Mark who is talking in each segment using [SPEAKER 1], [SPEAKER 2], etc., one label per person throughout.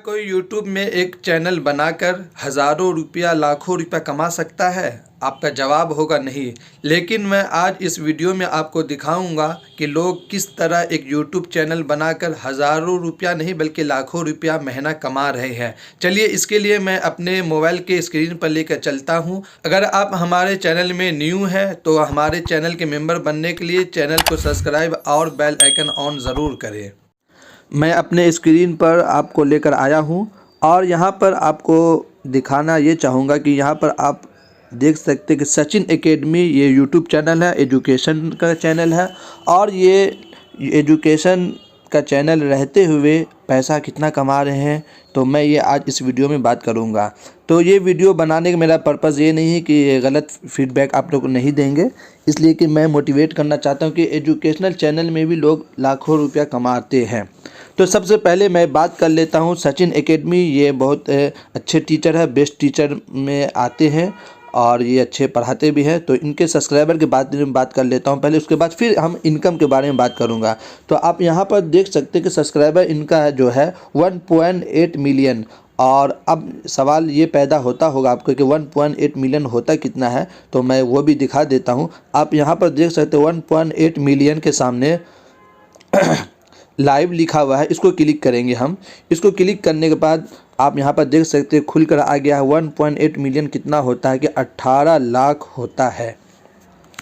[SPEAKER 1] क्या कोई YouTube में एक चैनल बनाकर हज़ारों रुपया लाखों रुपया कमा सकता है? आपका जवाब होगा नहीं। लेकिन मैं आज इस वीडियो में आपको दिखाऊंगा कि लोग किस तरह एक YouTube चैनल बनाकर हज़ारों रुपया नहीं बल्कि लाखों रुपया महीना कमा रहे हैं। चलिए इसके लिए मैं अपने मोबाइल के स्क्रीन पर लेकर चलता हूं। अगर आप हमारे चैनल में न्यू हैं तो हमारे चैनल के मेंबर बनने के लिए चैनल को सब्सक्राइब और बेल आइकन ऑन ज़रूर करें। मैं अपने स्क्रीन पर आपको लेकर आया हूं और यहां पर आपको दिखाना ये चाहूँगा कि यहां पर आप देख सकते हैं कि सचिन एकेडमी ये यूट्यूब चैनल है, एजुकेशन का चैनल है। और ये एजुकेशन का चैनल रहते हुए पैसा कितना कमा रहे हैं तो मैं ये आज इस वीडियो में बात करूँगा। तो ये वीडियो बनाने का मेरा पर्पज़ ये नहीं है कि ये गलत फीडबैक आप लोग को नहीं देंगे, इसलिए कि मैं मोटिवेट करना चाहता हूँ कि एजुकेशनल चैनल में भी लोग लाखों रुपया कमाते हैं। तो सबसे पहले मैं बात कर लेता हूँ सचिन एकेडमी। ये बहुत अच्छे टीचर है, बेस्ट टीचर में आते हैं और ये अच्छे पढ़ाते भी हैं। तो इनके सब्सक्राइबर के बारे में बात कर लेता हूँ पहले, उसके बाद फिर हम इनकम के बारे में बात करूँगा। तो आप यहाँ पर देख सकते हैं कि सब्सक्राइबर इनका जो है 1.8 मिलियन। और अब सवाल ये पैदा होता होगा आपको कि 1.8 मिलियन होता कितना है, तो मैं वो भी दिखा देता हूँ। आप यहाँ पर देख सकते हैं 1.8 मिलियन के सामने लाइव लिखा हुआ है, इसको क्लिक करेंगे हम। इसको क्लिक करने के बाद आप यहाँ पर देख सकते हैं खुल कर आ गया है 1.8 मिलियन कितना होता है कि 18 लाख होता है।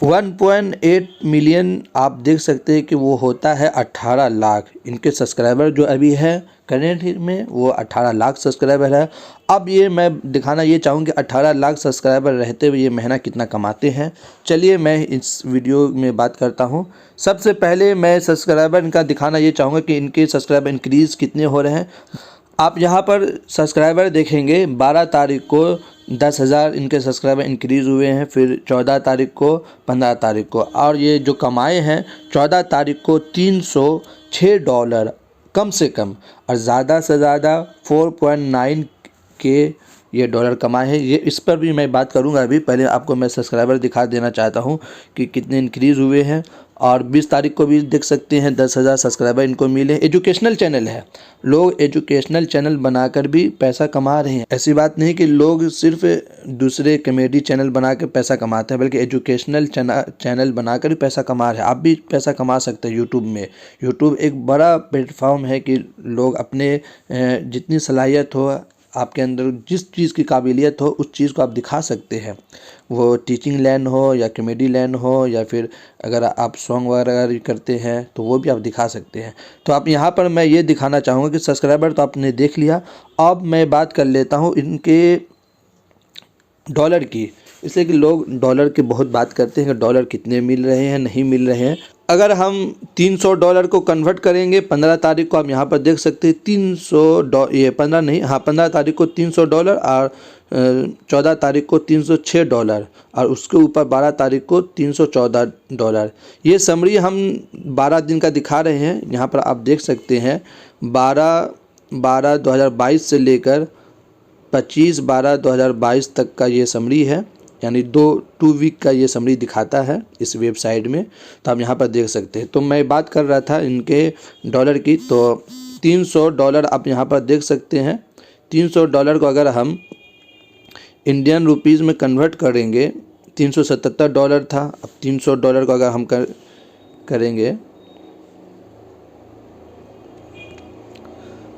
[SPEAKER 1] 1.8 मिलियन आप देख सकते हैं कि वो होता है 18 लाख। इनके सब्सक्राइबर जो अभी है करेंट में वो 18 लाख सब्सक्राइबर है। अब ये मैं दिखाना ये चाहूँगी 18 लाख सब्सक्राइबर रहते हुए ये महीना कितना कमाते हैं। चलिए मैं इस वीडियो में बात करता हूँ। सबसे पहले मैं सब्सक्राइबर इनका दिखाना ये चाहूँगा कि इनके सब्सक्राइबर इंक्रीज़ कितने हो रहे हैं। आप यहाँ पर सब्सक्राइबर देखेंगे 12 तारीख को 10,000 इनके सब्सक्राइबर इंक्रीज़ हुए हैं, फिर 14 तारीख को, 15 तारीख को। और ये जो कमाए हैं 14 तारीख को $306 कम से कम और ज़्यादा से ज़्यादा 4.9 के ये डॉलर कमाए हैं। ये इस पर भी मैं बात करूंगा। अभी पहले आपको मैं सब्सक्राइबर दिखा देना चाहता हूं कि कितने इंक्रीज़ हुए हैं। और 20 तारीख को भी देख सकते हैं 10,000 सब्सक्राइबर इनको मिले। एजुकेशनल चैनल है, लोग एजुकेशनल चैनल बनाकर भी पैसा कमा रहे हैं। ऐसी बात नहीं कि लोग सिर्फ दूसरे कॉमेडी चैनल बना कर पैसा कमाते हैं, बल्कि एजुकेशनल चैनल बनाकर भी पैसा कमा रहे हैं। आप भी पैसा कमा सकते हैं यूट्यूब में। यूट्यूब एक बड़ा प्लेटफॉर्म है कि लोग अपने जितनी सलाहियत हो, आपके अंदर जिस चीज़ की काबिलियत हो उस चीज़ को आप दिखा सकते हैं। वो टीचिंग लाइन हो या कॉमेडी लाइन हो या फिर अगर आप सॉन्ग वगैरह करते हैं तो वो भी आप दिखा सकते हैं। तो आप यहाँ पर मैं ये दिखाना चाहूँगा कि सब्सक्राइबर तो आपने देख लिया। अब मैं बात कर लेता हूँ इनके डॉलर की, इसलिए कि लोग डॉलर की बहुत बात करते हैं कि डॉलर कितने मिल रहे हैं, नहीं मिल रहे हैं। अगर हम $300 को कन्वर्ट करेंगे 15 तारीख को, आप यहाँ पर देख सकते हैं 300 ये 15 नहीं, हाँ 15 तारीख को $300 और 14 तारीख को $306 और उसके ऊपर 12 तारीख को $314। ये समरी हम 12 दिन का दिखा रहे हैं। यहाँ पर आप देख सकते हैं 12/12/2022 से लेकर 25/12/2022 तक का ये समरी है, यानी 2 वीक का ये समरी दिखाता है इस वेबसाइट में। तो आप यहाँ पर देख सकते हैं। तो मैं बात कर रहा था इनके डॉलर की, तो $300 आप यहाँ पर देख सकते हैं। $300 को अगर हम इंडियन रुपीज़ में कन्वर्ट करेंगे, $377 था। अब $300 को अगर हम करेंगे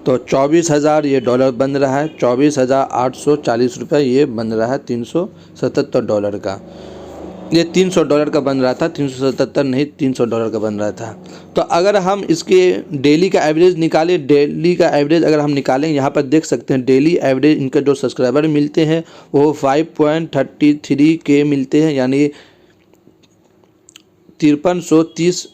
[SPEAKER 1] तो 24,000 ये डॉलर बन रहा है। 24,840 रुपये ये बन रहा है $377 का। ये $300 का बन रहा था, 377 नहीं $300 का बन रहा था। तो अगर हम इसके डेली का एवरेज निकालें, डेली का एवरेज अगर हम निकालें, यहाँ पर देख सकते हैं डेली एवरेज इनके जो सब्सक्राइबर मिलते हैं वो 5.33 के मिलते हैं, यानी 5330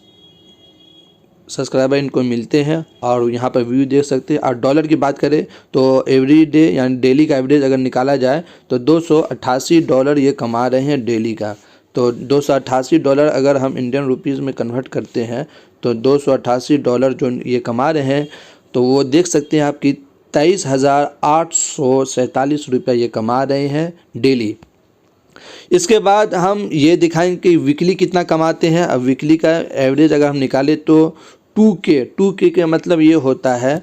[SPEAKER 1] सब्सक्राइबर इनको मिलते हैं। और यहाँ पर व्यू देख सकते हैं। और डॉलर की बात करें तो एवरी डे यानी डेली का एवरेज अगर निकाला जाए तो $288 ये कमा रहे हैं डेली का। तो $288 अगर हम इंडियन रुपीज़ में कन्वर्ट करते हैं तो $288 जो ये कमा रहे हैं, तो वो देख सकते हैं आपकी 23,847 रुपये ये कमा रहे हैं डेली। इसके बाद हम ये दिखाएंगे कि वीकली कितना कमाते हैं। अब वीकली का एवरेज अगर हम निकालें तो 2K के मतलब ये होता है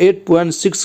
[SPEAKER 1] 8.6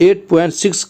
[SPEAKER 1] 8.6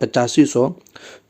[SPEAKER 1] 8500۔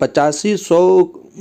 [SPEAKER 1] 8500